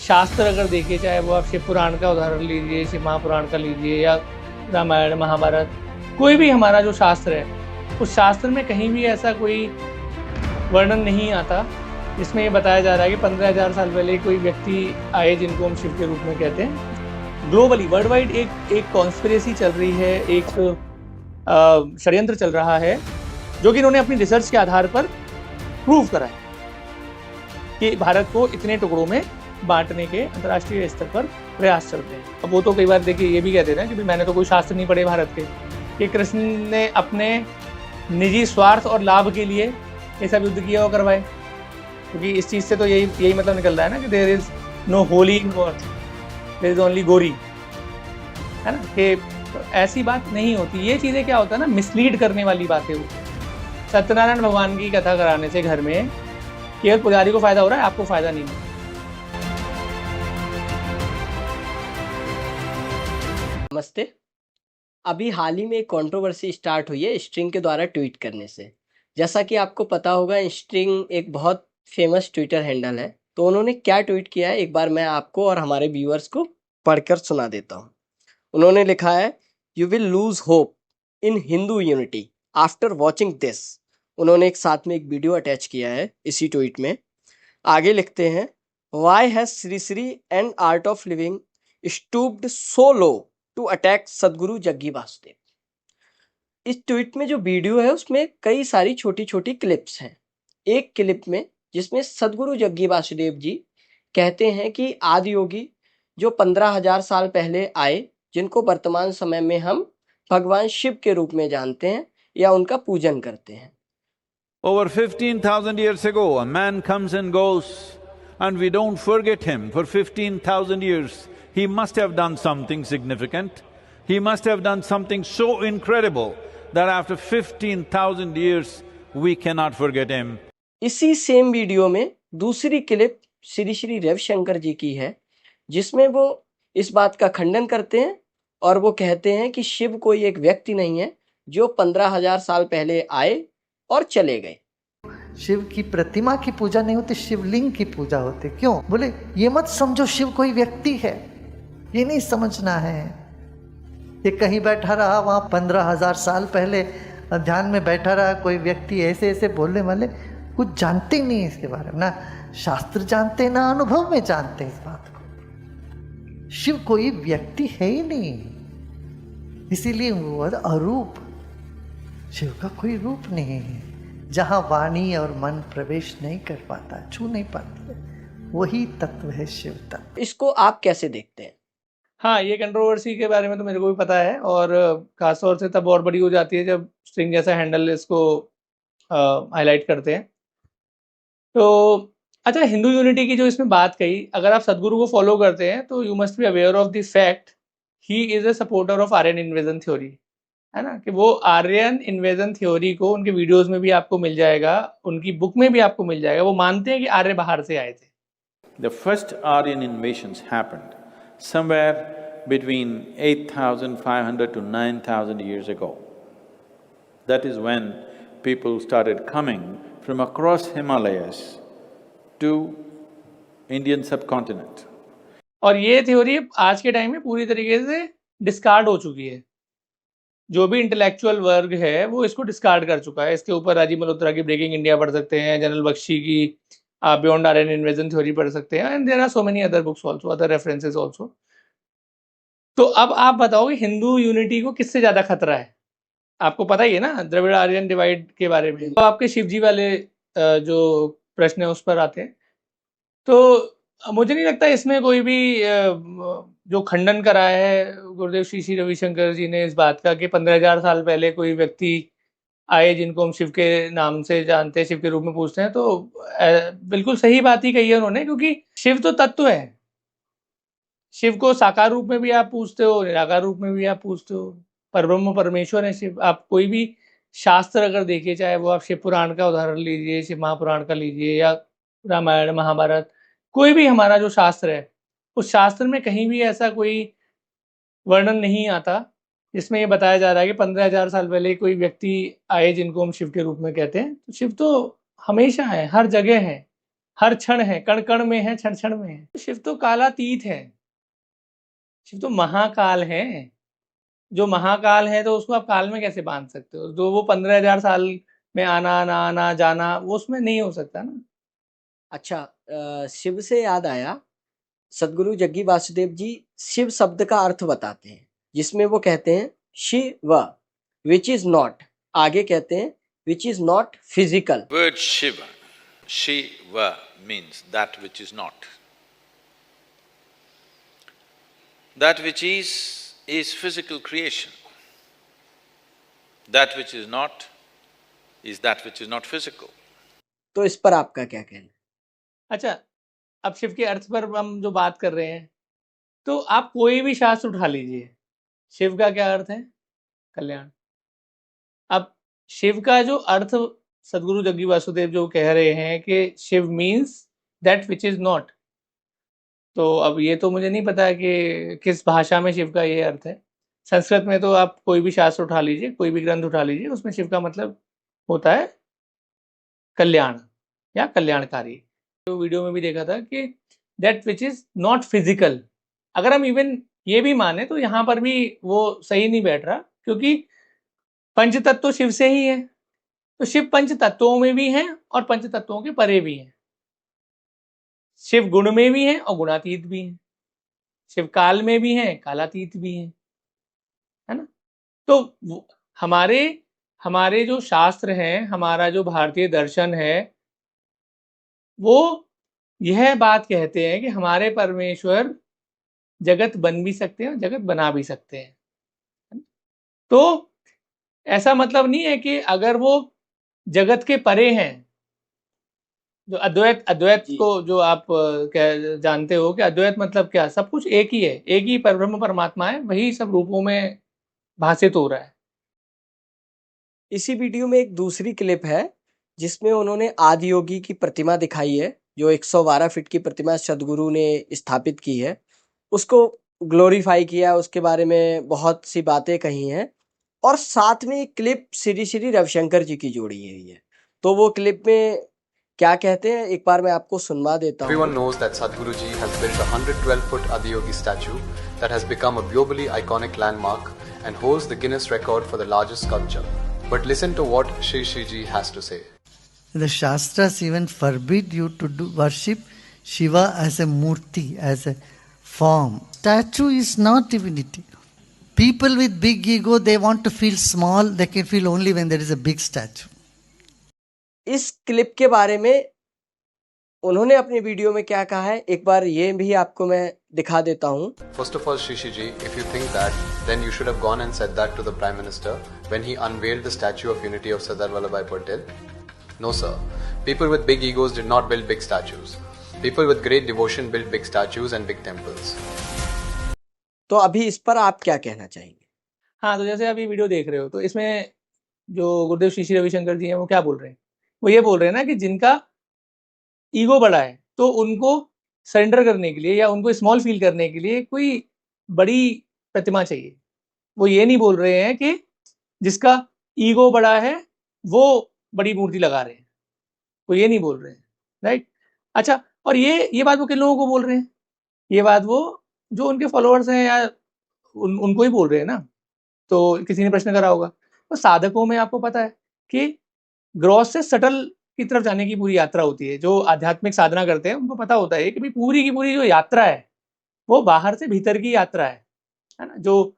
शास्त्र अगर देखिए, चाहे वो आप शिव पुराण का उदाहरण लीजिए, शिव महापुराण का लीजिए, या रामायण महाभारत, कोई भी हमारा जो शास्त्र है, उस शास्त्र में कहीं भी ऐसा कोई वर्णन नहीं आता जिसमें ये बताया जा रहा है कि 15,000 साल पहले कोई व्यक्ति आए जिनको हम शिव के रूप में कहते हैं। ग्लोबली वर्ल्ड वाइड एक कॉन्स्पिरेसी चल रही है, एक षड्यंत्र चल रहा है, जो कि इन्होंने अपनी रिसर्च के आधार पर प्रूव करा है कि भारत को इतने टुकड़ों में बांटने के अंतर्राष्ट्रीय स्तर पर प्रयास चलते हैं। अब वो तो कई बार देखिए ये भी कहते हैं कि मैंने तो कोई शास्त्र नहीं पढ़े भारत के, कि कृष्ण ने अपने निजी स्वार्थ और लाभ के लिए ये सब युद्ध किया और करवाए, क्योंकि इस चीज़ से तो यही मतलब निकल रहा है ना कि there is no holy in war, there is only gory, है ना। कि ऐसी बात नहीं होती। ये चीज़ें क्या होता है ना, मिसलीड करने वाली बातें होती हैं। सत्यनारायण भगवान की कथा कराने से घर में केवल पुजारी को फायदा हो रहा है, आपको फायदा नहीं है। नमस्ते। अभी हाल ही में एक कंट्रोवर्सी स्टार्ट हुई है स्ट्रिंग के द्वारा ट्वीट करने से। जैसा कि आपको पता होगा, स्ट्रिंग एक बहुत फेमस ट्विटर हैंडल है। तो उन्होंने क्या ट्वीट किया है, एक बार मैं आपको और हमारे व्यूअर्स को पढ़कर सुना देता हूँ। उन्होंने लिखा है, you will lose hope in Hindu unity after watching this. उन्होंने एक साथ में एक वीडियो अटैच किया है इसी ट्वीट में। आगे लिखते हैं, why has Shri Shri and Art of Living stooped so low to attack Sadhguru Jaggi Vasudev. इस ट्वीट में जो वीडियो है उसमें कई सारी छोटी छोटी क्लिप्स हैं। एक क्लिप में जिसमें सदगुरु जग्गी वासुदेव जी कहते हैं कि आदि योगी जो 15,000 साल पहले आए, जिनको वर्तमान समय में हम भगवान शिव के रूप में जानते हैं या उनका पूजन करते हैं। Over 15,000 years ago, a man comes and goes, and we don't forget him. For 15,000 years, he must have done something significant. He must have done something so incredible that after 15,000 years, we cannot forget him. इसी same video में दूसरी clip Shri Shri Ravishankar जी की है, जिसमें वो इस बात का खंडन करते हैं और वो कहते हैं कि शिव कोई एक व्यक्ति नहीं है जो 15,000 साल पहले आए और चले गए। शिव की प्रतिमा की पूजा नहीं होती, शिवलिंग की पूजा होती। क्यों? बोले ये मत समझो शिव कोई व्यक्ति है, ये नहीं समझना है। ये कहीं बैठा रहा वहाँ 15,000 साल पहले ध्यान में बैठा रहा कोई व्यक्ति, ऐसे ऐसे बोलने वाले कुछ जानते ही नहीं इसके बारे में, ना शास्त्र जानते ना अनुभव में जानते इस बात को। शिव कोई व्यक्ति है ही नहीं, इसीलिए वो अरूप, शिव का कोई रूप नहीं है। जहाँ वाणी और मन प्रवेश नहीं कर पाता, छू नहीं पाती, वही तत्व है शिव तत्व। इसको आप कैसे देखते हैं? हाँ, ये कंट्रोवर्सी के बारे में तो मेरे को भी पता है, और खासतौर से तब और बड़ी हो जाती है जब स्ट्रिंग जैसा हैंडल इसको हाईलाइट करते हैं। तो अच्छा, हिंदू यूनिटी की जो इसमें बात कही, अगर आप सदगुरु को फॉलो करते हैं तो you must be aware of the fact he is a supporter of Aryan invasion theory, है ना। कि वो आर्यन इन्वेजन थ्योरी को उनके वीडियोस में भी आपको मिल जाएगा, उनकी बुक में भी आपको मिल जाएगा। वो मानते हैं कि आर्य बाहर से आए थे। The first Aryan invasions happened somewhere between 8,500 to 9,000 years ago. That is when people started coming from across Himalayas to Indian subcontinent. और ये थ्योरी आज के टाइम में पूरी तरीके से डिस्कार्ड हो चुकी है। जो भी इंटेलेक्चुअल वर्ग है वो इसको डिस्कार्ड कर चुका है। इसके ऊपर राजीव मल्होत्रा की ब्रेकिंग इंडिया पढ़ सकते हैं, जनरल बख्शी की बियॉन्ड आर्यन इन्वेजन थ्योरी पढ़ सकते हैं, and there are so many other books also, other references also. तो अब आप बताओ कि हिंदू यूनिटी को किससे ज्यादा खतरा है? आपको पता ही है ना द्रविड़ आर्यन डिवाइड के बारे में। तो आपके शिवजी वाले जो प्रश्न है उस पर आते हैं, तो मुझे नहीं लगता इसमें कोई भी जो खंडन करा है गुरुदेव श्री श्री रविशंकर जी ने इस बात का कि 15,000 साल पहले कोई व्यक्ति आए जिनको हम शिव के नाम से जानते हैं, शिव के रूप में पूछते हैं, तो बिल्कुल सही बात ही कही है उन्होंने, क्योंकि शिव तो तत्व है। शिव को साकार रूप में भी आप पूछते हो, निराकार रूप में भी आप पूछते हो, परब्रह्म परमेश्वर है शिव। आप कोई भी शास्त्र अगर देखिए, चाहे वो आप शिव पुराण का उदाहरण लीजिए, शिव महापुराण का लीजिए, या रामायण महाभारत, कोई भी हमारा जो शास्त्र है, उस शास्त्र में कहीं भी ऐसा कोई वर्णन नहीं आता जिसमें ये बताया जा रहा है कि 15,000 साल पहले कोई व्यक्ति आए जिनको हम शिव के रूप में कहते हैं। तो शिव तो हमेशा है, हर जगह है, हर क्षण है, कण कण में है, क्षण क्षण में है। शिव तो कालातीत है, शिव तो महाकाल है। जो महाकाल है तो उसको आप काल में कैसे बांध सकते हो? जो वो 15,000 साल में आना ना आना जाना वो उसमें नहीं हो सकता ना। अच्छा, शिव से याद आया, सदगुरु जग्गी वासुदेव जी शिव शब्द का अर्थ बताते हैं, जिसमें वो कहते हैं शिव विच इज नॉट, आगे कहते हैं विच is not physical. Word Shiva, Shiva means that which is not. That which is physical creation. That which is not is that which is not physical. तो इस पर आपका क्या कहना है? अच्छा, अब शिव के अर्थ पर हम जो बात कर रहे हैं, तो आप कोई भी शास्त्र उठा लीजिए, शिव का क्या अर्थ है? कल्याण। अब शिव का जो अर्थ सदगुरु जग्गी वासुदेव जो कह रहे हैं कि Shiva means that which is not, तो अब ये तो मुझे नहीं पता कि किस भाषा में शिव का ये अर्थ है। संस्कृत में तो आप कोई भी शास्त्र उठा लीजिए, कोई भी ग्रंथ उठा लीजिए, उसमें शिव का मतलब होता है कल्याण या कल्याणकारी। तो वीडियो में भी देखा था कि that which is not physical. अगर हम इवन ये भी माने तो यहाँ पर भी वो सही नहीं बैठ रहा, क्योंकि पंच तत्व तो शिव से ही है, तो शिव पंच तत्वों में भी हैं और पंच तत्वों के परे भी हैं। शिव गुण में भी हैं और गुणातीत भी हैं, शिव काल में भी हैं, कालातीत भी हैं, है ना। तो हमारे जो शास्त्र हैं, हमारा जो भारतीय दर्शन है, वो यह बात कहते हैं कि हमारे परमेश्वर जगत बन भी सकते हैं और जगत बना भी सकते हैं। तो ऐसा मतलब नहीं है कि अगर वो जगत के परे हैं, जो अद्वैत जी। को जो आप जानते हो कि अद्वैत मतलब क्या, सब कुछ एक ही है, एक ही परब्रह्म परमात्मा है, वही सब रूपों में भाषित हो रहा है। इसी वीडियो में एक दूसरी क्लिप है जिसमें उन्होंने आदि योगी की प्रतिमा दिखाई है, जो 112 फीट की प्रतिमा सदगुरु ने स्थापित की है, उसको ग्लोरीफाई किया, उसके बारे में बहुत सी बातें कही हैं, और साथ में एक क्लिप श्री श्री रविशंकर जी की जोड़ी हुई है। तो वो क्लिप में क्या कहते हैं, एक बार मैं आपको सुनवा देता हूँ। Everyone knows that Sadhguru Ji has built a 112-foot Adiyogi statue that has become a globally iconic landmark and holds the Guinness record for the largest sculpture. But listen to what Shri Shri Ji has to say. The Shastras even forbid you to worship Shiva as a murti, as a form. Statue is not divinity. People with big ego, they want to feel small, they can feel only when there is a big statue. इस clip के बारे में उन्होंने अपनी video में क्या कहा है, एक बार ये भी आपको मैं दिखा देता हूँ। First of all, Shri Shri Ji, if you think that, then you should have gone and said that to the Prime Minister when he unveiled the Statue of Unity of Sardar Vallabhbhai Patel. No sir, people with big egos did not build big statues. People with great devotion built big statues and big temples. तो अभी इस पर आप क्या कहना चाहेंगे? हाँ, तो जैसे आप ये वीडियो देख रहे हो, तो इसमें जो गुरुदेव श्री श्री रविशंकर जी हैं वो क्या बोल रहे हैं? वो ये बोल रहे हैं ना कि जिनका ईगो बड़ा है, तो उनको सरेंडर करने के लिए या उनको स्मॉल फील करने के लिए कोई बड़ी प्रतिमा चाहिए। वो ये नहीं बोल रहे हैं कि जिसका ईगो बड़ा है वो बड़ी मूर्ति लगा रहे हैं, वो ये नहीं बोल रहे हैं, राइट। अच्छा, और ये बात वो किन लोगों को बोल रहे हैं? ये बात वो जो उनके फॉलोअर्स हैं या उनको ही बोल रहे हैं ना। तो किसी ने प्रश्न करा होगा, तो साधकों में आपको पता है कि ग्रॉस से सटल की तरफ जाने की पूरी यात्रा होती है। जो आध्यात्मिक साधना करते हैं उनको पता होता है कि भाई पूरी की पूरी जो यात्रा है वो बाहर से भीतर की यात्रा है ना। जो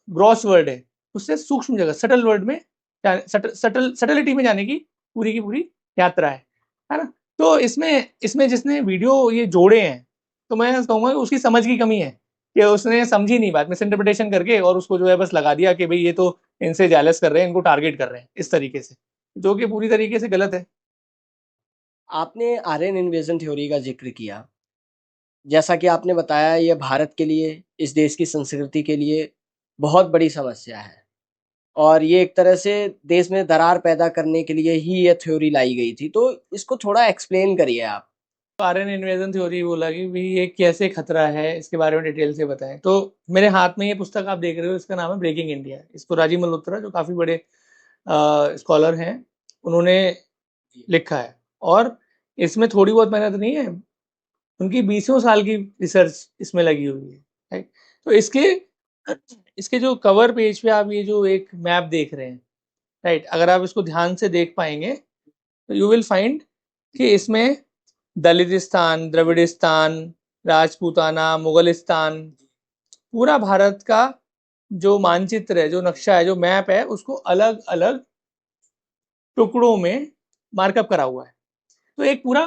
ग्रॉस वर्ल्ड है उससे सूक्ष्म जगत सटल वर्ल्ड में सटलिटी में जाने की पूरी यात्रा है ना। तो इसमें जिसने वीडियो ये जोड़े हैं, तो मैं कहूँगा कि उसकी समझ की कमी है कि उसने समझी नहीं बात, मिस इंटरप्रिटेशन करके और उसको जो है बस लगा दिया कि भाई ये तो इनसे जेलस कर रहे हैं, इनको टारगेट कर रहे हैं इस तरीके से, जो कि पूरी तरीके से गलत है। आपने आर्यन इन्वेजन थ्योरी का जिक्र किया, जैसा कि आपने बताया ये भारत के लिए, इस देश की संस्कृति के लिए बहुत बड़ी समस्या है, और ये एक तरह से देश में दरार पैदा करने के लिए ही ये थ्योरी लाई गई थी। तो इसको थोड़ा एक्सप्लेन करिए आप। आर्यन इन्वेजन थ्योरी बोला कि भाई ये कैसे खतरा है, इसके बारे में डिटेल से बताएं। तो मेरे हाथ में ये पुस्तक आप देख रहे हो, इसका नाम है ब्रेकिंग इंडिया। इसको राजीव मल्होत्रा जो काफ़ी बड़े स्कॉलर हैं उन्होंने लिखा है, और इसमें थोड़ी बहुत मेहनत नहीं है, उनकी 20 साल की रिसर्च इसमें लगी हुई है, राइट। तो इसके जो कवर पेज पे आप ये जो एक मैप देख रहे हैं, राइट, अगर आप इसको ध्यान से देख पाएंगे तो यू विल फाइंड कि इसमें दलितिस्तान, द्रविडिस्तान, राजपूताना, मुगलिस्तान, पूरा भारत का जो मानचित्र है, जो नक्शा है, जो मैप है, उसको अलग अलग टुकड़ों में मार्कअप करा हुआ है। तो एक पूरा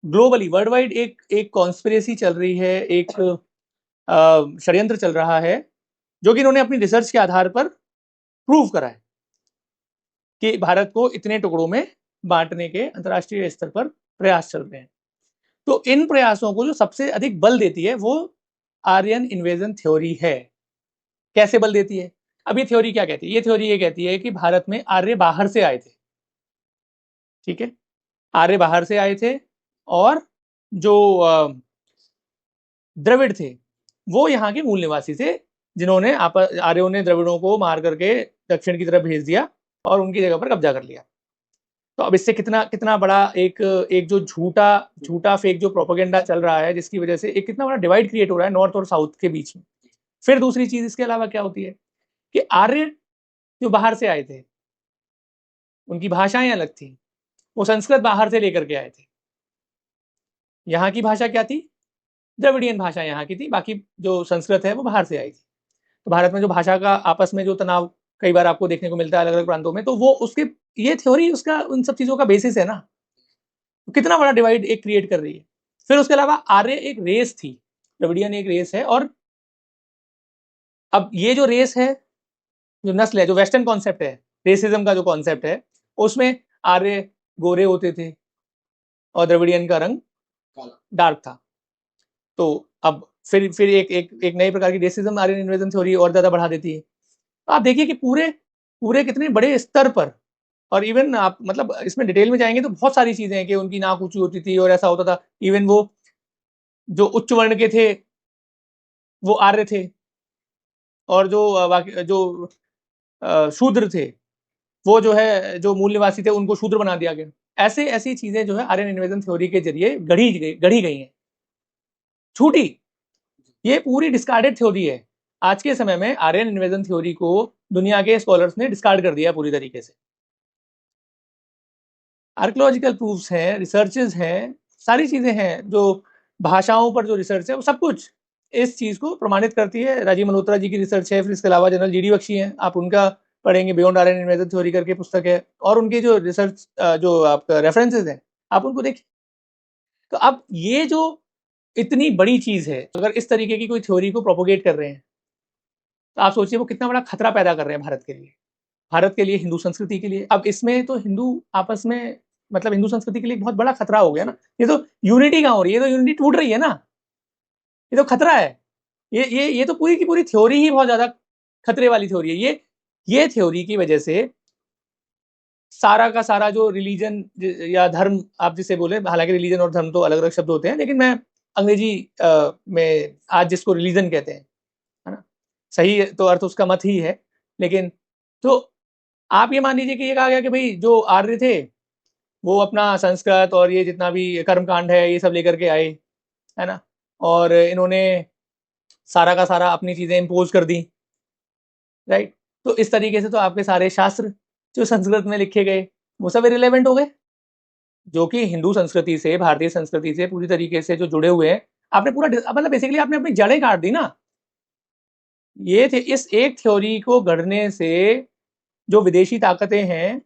ग्लोबली वर्ल्ड वाइड एक कॉन्स्पिरेसी चल रही है, एक षड्यंत्र चल रहा है, जो कि इन्होंने अपनी रिसर्च के आधार पर प्रूव करा है कि भारत को इतने टुकड़ों में बांटने के अंतर्राष्ट्रीय स्तर पर प्रयास चल रहे हैं। तो इन प्रयासों को जो सबसे अधिक बल देती है वो आर्यन इन्वेजन थ्योरी है। कैसे बल देती है? अब ये थ्योरी क्या कहती है? ये थ्योरी ये कहती है कि भारत में आर्य बाहर से आए थे, ठीक है, आर्य बाहर से आए थे, और जो द्रविड़ थे वो यहाँ के मूल निवासी थे, जिन्होंने आर्यों ने द्रविड़ों को मार करके दक्षिण की तरफ भेज दिया और उनकी जगह पर कब्जा कर लिया। तो अब इससे कितना बड़ा एक जो झूठा फेक जो प्रोपेगेंडा चल रहा है, जिसकी वजह से एक कितना बड़ा डिवाइड क्रिएट हो रहा है नॉर्थ और साउथ के बीच में। फिर दूसरी चीज इसके अलावा क्या होती है कि आर्य जो बाहर से आए थे, उनकी भाषाएं अलग थी, वो संस्कृत बाहर से लेकर के आए थे। यहाँ की भाषा क्या थी? द्रविडियन भाषा यहाँ की थी, बाकी जो संस्कृत है वो बाहर से आई थी। तो भारत में जो भाषा का आपस में जो तनाव कई बार आपको देखने को मिलता है अलग अलग प्रांतों में, तो वो उसके ये थ्योरी उसका उन सब चीजों का बेसिस है ना। तो कितना बड़ा डिवाइड एक क्रिएट कर रही है। फिर उसके अलावा आर्य एक रेस थी, द्रविडियन एक रेस है, और अब ये जो रेस है, जो नस्ल है, जो वेस्टर्न कॉन्सेप्ट है, रेसिज्म का जो कॉन्सेप्ट है, उसमें आर्य गोरे होते थे और द्रविडियन का रंग डार्क था। तो अब फिर एक नई प्रकार की रेसिज्म आर्यन इन्वेजन थ्योरी और ज्यादा बढ़ा देती है। तो आप देखिए कि पूरे कितने बड़े स्तर पर, और इवन आप मतलब इसमें डिटेल में जाएंगे तो बहुत सारी चीजें हैं कि उनकी नाक ऊंची होती थी और ऐसा होता था। इवन वो जो उच्च वर्ण के थे वो आर्य थे, और जो शूद्र थे वो जो है जो मूल निवासी थे उनको शूद्र बना दिया गया। ऐसी चीजें जो है आर्यन इन्वेजन थ्योरी के जरिए गढ़ी गई हैं, झूठी। ये पूरी डिस्कार्डेड थ्योरी है। आज के समय में आर्यन इन्वेजन थ्योरी को दुनिया के स्कॉलर्स ने डिस्कार्ड कर दिया पूरी तरीके से। आर्कियोलॉजिकल प्रूफ्स हैं, रिसर्चेज हैं, सारी चीजें हैं, जो भाषाओं पर जो रिसर्च है वो सब कुछ इस चीज को प्रमाणित करती है। राजीव मल्होत्रा जी की रिसर्च है, फिर इसके अलावा जनरल जीडी बख्शी हैं, आप उनका पढ़ेंगे, बियॉन्ड आर्यन इन्वेजन थ्योरी करके पुस्तक है, और उनकी जो रिसर्च जो आपका रेफरेंसेज हैं आप उनको देखिए। तो अब ये जो इतनी बड़ी चीज है, अगर इस तरीके की कोई थ्योरी को प्रोपोगेट कर रहे हैं तो आप सोचिए वो कितना बड़ा खतरा पैदा कर रहे हैं भारत के लिए, भारत के लिए, हिंदू संस्कृति के लिए। अब इसमें तो हिंदू आपस में मतलब हिंदू संस्कृति के लिए बहुत बड़ा खतरा हो गया ना। ये तो यूनिटी कहाँ हो रही है? ये तो यूनिटी टूट रही है ना, ये तो खतरा है। ये तो पूरी की पूरी थ्योरी ही बहुत ज्यादा खतरे वाली थ्योरी है। ये थ्योरी की वजह से सारा का सारा जो रिलीजन या धर्म आप जिसे बोले, हालांकि रिलीजन और धर्म तो अलग अलग शब्द होते हैं, लेकिन मैं अंग्रेजी में आज जिसको रिलीजन कहते हैं, है ना, सही तो अर्थ उसका मत ही है। लेकिन तो आप ये मान लीजिए कि ये कहा गया कि भाई जो आर्य थे वो अपना संस्कृत और ये जितना भी कर्मकांड है ये सब लेकर के आए, है ना, और इन्होंने सारा का सारा अपनी चीजें इम्पोज कर दी, राइट। तो इस तरीके से तो आपके सारे शास्त्र जो संस्कृत में लिखे गए वो सब इरिलेवेंट हो गए, जो कि हिंदू संस्कृति से, भारतीय संस्कृति से पूरी तरीके से जो जुड़े हुए हैं। आपने पूरा मतलब बेसिकली आपने अपनी जड़ें काट दी ना। ये थे इस एक थ्योरी को गढ़ने से जो विदेशी ताकतें हैं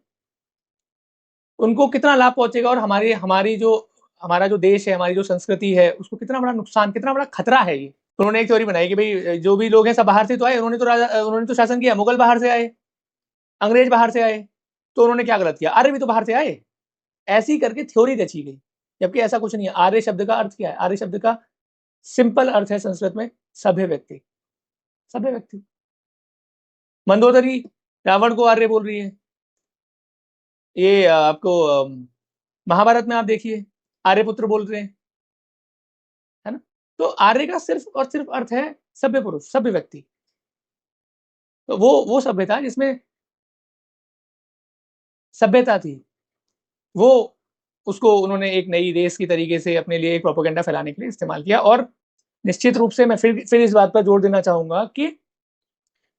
उनको कितना लाभ पहुंचेगा, और हमारा जो देश है, हमारी जो संस्कृति है, उसको कितना बड़ा नुकसान, कितना बड़ा खतरा है ये। उन्होंने एक थ्योरी बनाई कि भाई जो भी लोग हैं सब बाहर से तो आए, उन्होंने तो शासन किया, मुगल बाहर से आए, अंग्रेज बाहर से आए, तो उन्होंने क्या गलत किया? आर्य भी तो बाहर से आए। ऐसी करके थ्योरी रची गई, जबकि ऐसा कुछ नहीं है। आर्य शब्द का अर्थ क्या है? आर्य शब्द का सिंपल अर्थ है संस्कृत में सभ्य व्यक्ति, सभ्य व्यक्ति। मंदोदरी रावण को आर्य बोल रही है। ये आपको महाभारत में आप देखिए आर्यपुत्र बोल रहे हैं, है ना। तो आर्य का सिर्फ और सिर्फ अर्थ है सभ्य पुरुष, सभ्य व्यक्ति। तो वो सभ्यता जिसमें सभ्यता थी, वो उसको उन्होंने एक नई रेस की तरीके से अपने लिए एक प्रोपेगेंडा फैलाने के लिए इस्तेमाल किया। और निश्चित रूप से मैं फिर इस बात पर जोर देना चाहूंगा कि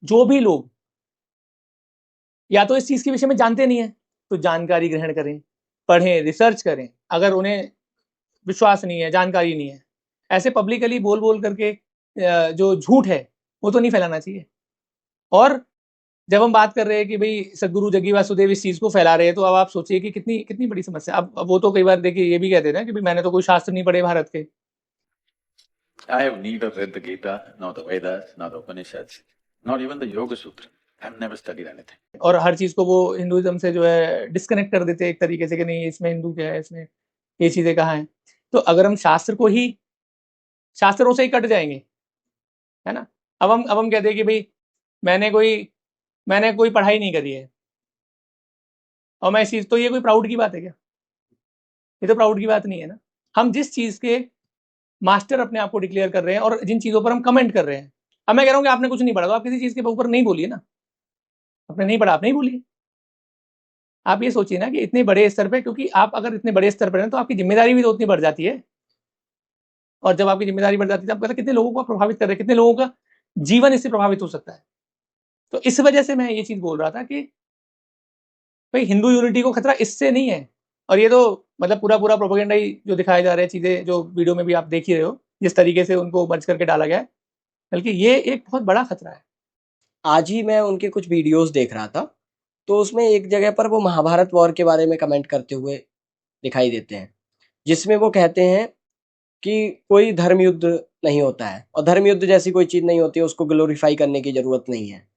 जो भी लोग या तो इस चीज के विषय में जानते नहीं है तो जानकारी ग्रहण करें, पढ़ें, रिसर्च करें। अगर उन्हें विश्वास नहीं है, जानकारी नहीं है, ऐसे पब्लिकली बोल बोल करके जो झूठ है वो तो नहीं फैलाना चाहिए। और जब हम बात कर रहे हैं कि भाई सदगुरु जग्गी वासुदेव इस चीज को फैला रहे हैं, तो अब आप सोचिए कि कितनी कितनी बड़ी समस्या। अब वो तो कई बार देखिए ये भी कहते हैं ना कि भाई मैंने तो कोई शास्त्र नहीं पढ़े भारत के। I have neither read the Gita, nor the Vedas, nor the Upanishads, nor even the Yoga Sutra. I have never studied anything. और हर चीज को वो हिंदुइज्म से जो है डिस्कनेक्ट कर देते हैं एक तरीके से कि नहीं इसमें हिंदू क्या है, इसमें ये चीजें कहाँ हैं। तो अगर हम शास्त्रों से ही कट जाएंगे, है ना। अब हम कहते हैं कि भाई मैंने कोई पढ़ाई नहीं करी है और मैं इस चीज, तो ये कोई प्राउड की बात है क्या? ये तो प्राउड की बात नहीं है ना। हम जिस चीज के मास्टर अपने आप को डिक्लेयर कर रहे हैं और जिन चीजों पर हम कमेंट कर रहे हैं। अब मैं कह रहा हूँ कि आपने कुछ नहीं पढ़ा तो आप किसी चीज के ऊपर नहीं बोलिए ना। आपने नहीं पढ़ा, आप नहीं बोलिए। आप ये सोचिए ना कि इतने बड़े स्तर पे, क्योंकि आप अगर इतने बड़े स्तर पर हैं तो आपकी जिम्मेदारी भी तो उतनी बढ़ जाती है। और जब आपकी जिम्मेदारी बढ़ जाती है तो आप कहते कितने लोगों को आप प्रभावित कर रहे हैं, कितने लोगों का जीवन इससे प्रभावित हो सकता है। तो इस वजह से मैं ये चीज बोल रहा था कि भाई हिंदू यूनिटी को खतरा इससे नहीं है। और ये तो मतलब पूरा प्रोपेगेंडा ही जो दिखाए जा रहे हैं, चीजें जो वीडियो में भी आप देख ही रहे हो जिस तरीके से उनको मर्ज करके डाला गया है, बल्कि ये एक बहुत बड़ा खतरा है। आज ही मैं उनके कुछ वीडियोस देख रहा था, तो उसमें एक जगह पर वो महाभारत वॉर के बारे में कमेंट करते हुए दिखाई देते हैं, जिसमें वो कहते हैं कि कोई धर्म युद्ध नहीं होता है और धर्म युद्ध जैसी कोई चीज नहीं होती है, उसको ग्लोरीफाई करने की जरूरत नहीं है।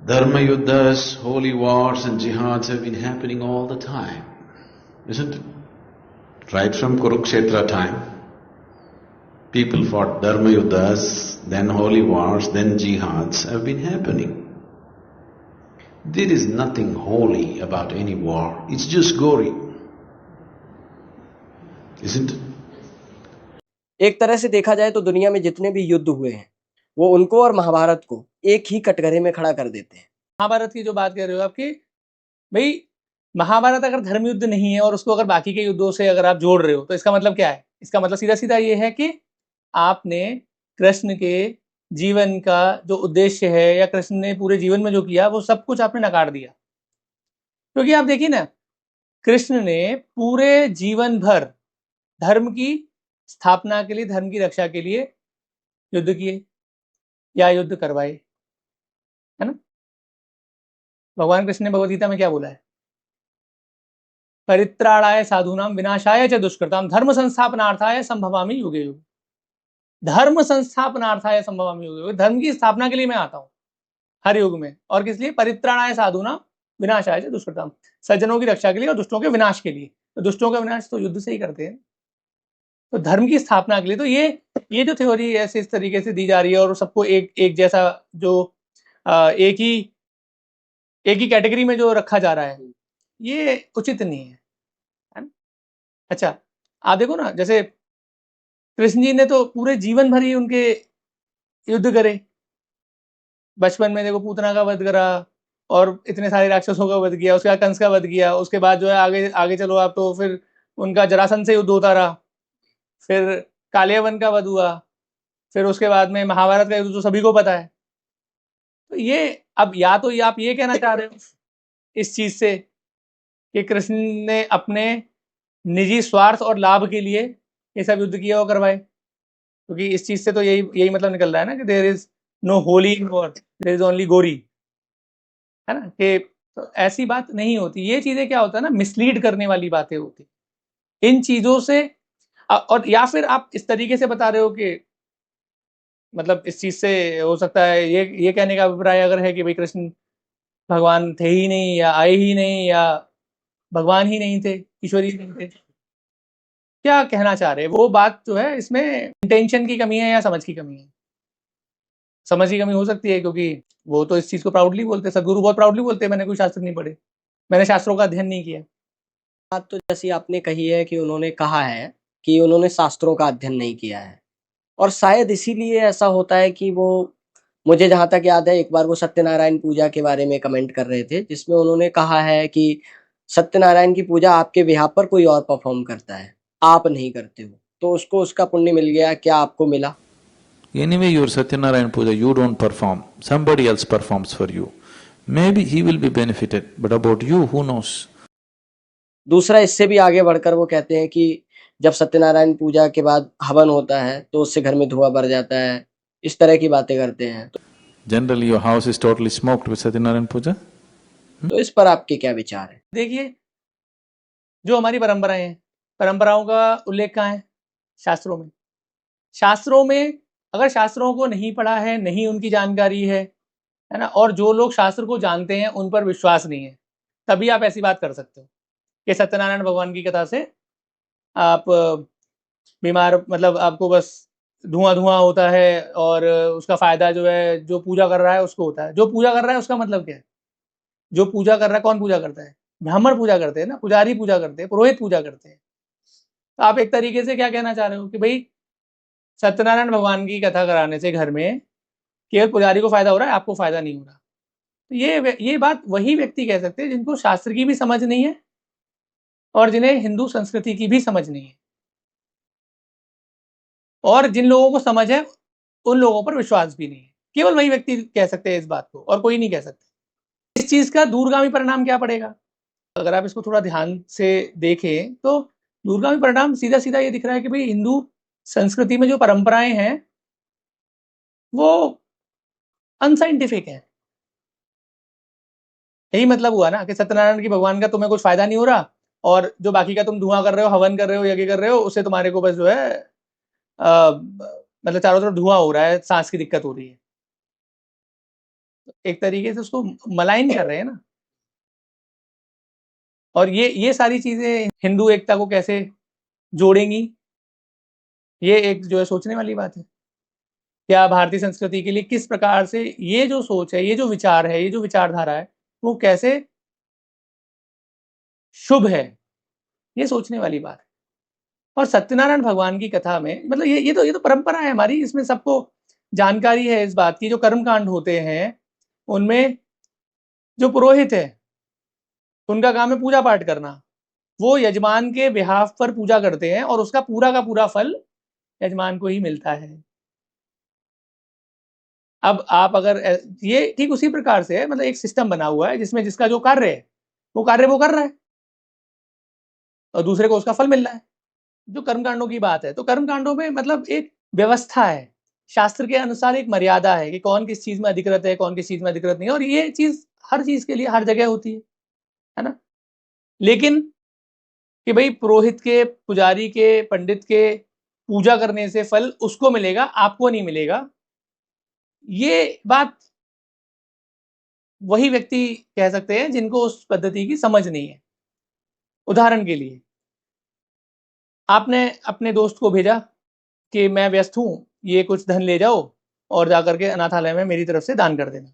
Dharma yuddhas, holy wars and jihads have been happening all the time, isn't it? Right from Kurukshetra time, people fought dharma yuddhas, then holy wars, then jihads have been happening. There is nothing holy about any war, it's just gory, isn't it? एक तरह से देखा जाए तो दुनिया में जितने भी युद्ध हुए हैं वो उनको और महाभारत को एक ही कटघरे में खड़ा कर देते हैं। महाभारत की जो बात कर रहे हो आपकी, भाई महाभारत अगर धर्म युद्ध नहीं है और उसको अगर बाकी के युद्धों से अगर आप जोड़ रहे हो तो इसका मतलब क्या है? इसका मतलब सीधा सीधा ये है कि आपने कृष्ण के जीवन का जो उद्देश्य है या कृष्ण ने पूरे जीवन में जो किया वो सब कुछ आपने नकार दिया। क्योंकि आप देखिए ना, कृष्ण ने पूरे जीवन भर धर्म की स्थापना के लिए, धर्म की रक्षा के लिए युद्ध किए या युद्ध करवाए, है ना। भगवान कृष्ण ने भगवद गीता में क्या बोला है? परित्राणाय साधूनाम विनाशाय च दुष्कृताम धर्म संस्थापनार्थाय संभवामि युगे युगे। धर्म संस्थापनार्थाय संभवामि युगे युगे, धर्म की स्थापना के लिए मैं आता हूं हर युग में। और किस लिए? परित्राणाय साधूनाम विनाशाय च दुष्कृताम, सज्जनों की रक्षा के लिए और दुष्टों के विनाश के लिए। तो दुष्टों का विनाश तो युद्ध से ही करते हैं, तो धर्म की स्थापना के लिए। तो ये जो थ्योरी ऐसे इस तरीके से दी जा रही है और सबको एक जैसा जो एक ही कैटेगरी में जो रखा जा रहा है, ये उचित नहीं है ना। अच्छा आप देखो ना, जैसे कृष्ण जी ने तो पूरे जीवन भर ही उनके युद्ध करे। बचपन में देखो पूतना का वध करा और इतने सारे राक्षसों का वध किया, उसके बाद कंस का वध किया, उसके बाद जो है आगे चलो आप तो फिर उनका जरासंध से युद्ध होता रहा, फिर कालियावन का वध हुआ, फिर उसके बाद में महाभारत का युद्ध तो सभी को पता है। तो ये अब या तो आप ये कहना चाह रहे हो इस चीज से कि कृष्ण ने अपने निजी स्वार्थ और लाभ के लिए ये सब युद्ध किया और करवाए, क्योंकि इस चीज से तो यही मतलब निकल रहा है ना कि there is no holy in war, there is only gory, है ना। कि तो ऐसी बात नहीं होती। ये चीजें क्या होता है ना, मिसलीड करने वाली बातें होती इन चीजों से। और या फिर आप इस तरीके से बता रहे हो कि मतलब इस चीज से हो सकता है ये कहने का अभिप्राय अगर है कि भाई कृष्ण भगवान थे ही नहीं या आए ही नहीं या भगवान ही नहीं थे, ईश्वर ही नहीं थे, क्या कहना चाह रहे हैं? वो बात जो है इसमें इंटेंशन की कमी है या समझ की कमी है? समझ की कमी हो सकती है, क्योंकि वो तो इस चीज को प्राउडली बोलते हैं, सदगुरु बहुत प्राउडली बोलते हैं मैंने कोई शास्त्र नहीं पढ़े, मैंने शास्त्रों का अध्ययन नहीं किया। बात तो जैसी आपने कही है कि उन्होंने कहा है कि उन्होंने शास्त्रों का अध्ययन नहीं किया है, और शायद इसीलिए ऐसा होता है कि वो, मुझे जहाँ तक याद है एक बार वो सत्यनारायण पूजा के बारे में कमेंट कर रहे थे, जिसमें उन्होंने कहा है कि सत्यनारायण की पूजा आपके बिहाफ पर कोई और परफॉर्म करता है, आप नहीं करते हो, तो उसको उसका पुण्य मिल गया, क्या आपको मिला? Anyway, your Satyanarayan Puja, you don't perform, somebody else performs for you. Maybe he will be benefited, but about you, who knows? दूसरा, इससे भी आगे बढ़कर वो कहते हैं कि जब सत्यनारायण पूजा के बाद हवन होता है तो उससे घर में धुआं भर जाता है, इस तरह की बातें करते हैं। Generally, your house is totally smoked with Satyanarayan Puja? तो इस पर आपके क्या विचार है? देखिए, जो हमारी परंपराएं हैं, परंपराओं का उल्लेख कहाँ है? शास्त्रों में। शास्त्रों में अगर शास्त्रों को नहीं पढ़ा है, नहीं उनकी जानकारी है ना, और जो लोग शास्त्र को जानते हैं उन पर विश्वास नहीं है, तभी आप ऐसी बात कर सकते हो कि सत्यनारायण भगवान की कथा से आप बीमार, मतलब आपको बस धुआं धुआं होता है और उसका फायदा जो है जो पूजा कर रहा है उसको होता है। जो पूजा कर रहा है उसका मतलब क्या है? जो पूजा कर रहा है, कौन पूजा करता है? ब्राह्मण पूजा करते हैं ना, पुजारी पूजा करते हैं, पुरोहित पूजा करते हैं। तो आप एक तरीके से क्या कहना चाह रहे हो कि भाई सत्यनारायण भगवान की कथा कराने से घर में केवल पुजारी को फायदा हो रहा है, आपको फायदा नहीं हो रहा। तो ये बात वही व्यक्ति कह सकते हैं जिनको शास्त्र की भी समझ नहीं है और जिन्हें हिंदू संस्कृति की भी समझ नहीं है, और जिन लोगों को समझ है उन लोगों पर विश्वास भी नहीं है। केवल वही व्यक्ति कह सकते हैं इस बात को, और कोई नहीं कह सकते। इस चीज का दूरगामी परिणाम क्या पड़ेगा? अगर आप इसको थोड़ा ध्यान से देखें तो दूरगामी परिणाम सीधा सीधा ये दिख रहा है कि भाई हिंदू संस्कृति में जो परंपराएं हैं वो अनसाइंटिफिक है। यही मतलब हुआ ना कि सत्यनारायण की भगवान का तुम्हें कुछ फायदा नहीं हो रहा, और जो बाकी का तुम धुआं कर रहे हो, हवन कर रहे हो, यज्ञ कर रहे हो, उससे तुम्हारे को बस जो है मतलब चारों तरफ धुआं हो रहा है, सांस की दिक्कत हो रही है। एक तरीके से उसको मलाइन कर रहे हैं ना। और ये सारी चीजें हिंदू एकता को कैसे जोड़ेंगी, ये एक जो है सोचने वाली बात है। क्या भारतीय संस्कृति के लिए किस प्रकार से ये जो सोच है, ये जो विचार है, ये जो विचारधारा है, वो कैसे शुभ है, ये सोचने वाली बात है। और सत्यनारायण भगवान की कथा में मतलब ये तो परंपरा है हमारी, इसमें सबको जानकारी है इस बात की। जो कर्मकांड होते हैं उनमें जो पुरोहित है उनका काम है पूजा पाठ करना। वो यजमान के बिहाफ पर पूजा करते हैं और उसका पूरा का पूरा फल यजमान को ही मिलता है। अब आप अगर ये ठीक उसी प्रकार से है, मतलब एक सिस्टम बना हुआ है जिसमें जिसका जो कार्य है वो कार्य वो कर रहा है और दूसरे को उसका फल मिल रहा है। जो कर्मकांडों की बात है, तो कर्मकांडों में मतलब एक व्यवस्था है, शास्त्र के अनुसार एक मर्यादा है कि कौन किस चीज में अधिकृत है, कौन किस चीज में अधिकृत नहीं है, और ये चीज हर चीज के लिए हर जगह होती है ना। लेकिन कि भाई पुरोहित के, पुजारी के, पंडित के पूजा करने से फल उसको मिलेगा, आपको नहीं मिलेगा, ये बात वही व्यक्ति कह सकते हैं जिनको उस पद्धति की समझ नहीं है। उदाहरण के लिए आपने अपने दोस्त को भेजा कि मैं व्यस्त हूं, ये कुछ धन ले जाओ और जाकर के अनाथालय में मेरी तरफ से दान कर देना।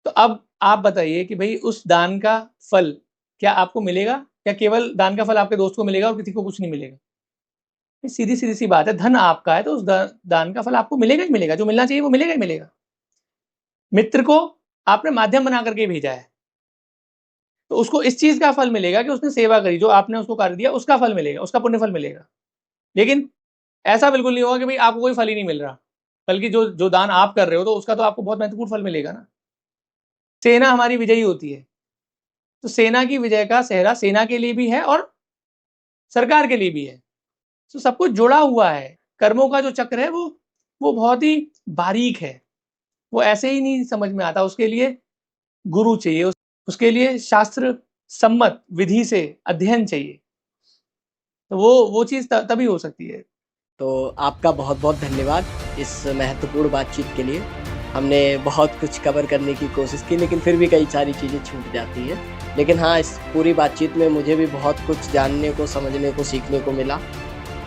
तो अब आप बताइए कि भाई उस दान का फल क्या आपको मिलेगा, या केवल दान का फल आपके दोस्त को मिलेगा और किसी को कुछ नहीं मिलेगा? सीधी सीधी सी बात है, धन आपका है तो उस दान का फल आपको मिलेगा ही मिलेगा, जो मिलना चाहिए वो मिलेगा ही मिलेगा। मित्र को आपने माध्यम बना करके भेजा है तो उसको इस चीज का फल मिलेगा कि उसने सेवा करी, जो आपने उसको कार्य दिया उसका फल मिलेगा, उसका पुण्य फल मिलेगा। लेकिन ऐसा बिल्कुल नहीं होगा कि भाई आपको कोई फल ही नहीं मिल रहा, बल्कि जो दान आप कर रहे हो तो उसका तो आपको बहुत महत्वपूर्ण फल मिलेगा ना। सेना हमारी विजयी होती है तो सेना की विजय का सेहरा सेना के लिए भी है और सरकार के लिए भी है, तो सब कुछ जुड़ा हुआ है। कर्मों का जो चक्र है वो बहुत ही बारीक है, वो ऐसे ही नहीं समझ में आता। उसके लिए गुरु चाहिए, उसके लिए शास्त्र सम्मत विधि से अध्ययन चाहिए, तो वो चीज तभी हो सकती है। तो आपका बहुत बहुत धन्यवाद इस महत्वपूर्ण बातचीत के लिए। हमने बहुत कुछ कवर करने की कोशिश की, लेकिन फिर भी कई सारी चीज़ें छूट जाती हैं। लेकिन हाँ, इस पूरी बातचीत में मुझे भी बहुत कुछ जानने को, समझने को, सीखने को मिला।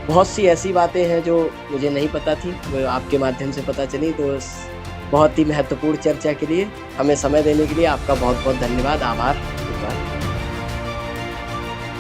बहुत सी ऐसी बातें हैं जो मुझे नहीं पता थी, वो आपके माध्यम से पता चली। तो इस बहुत ही महत्वपूर्ण चर्चा के लिए हमें समय देने के लिए आपका बहुत बहुत धन्यवाद, आभार।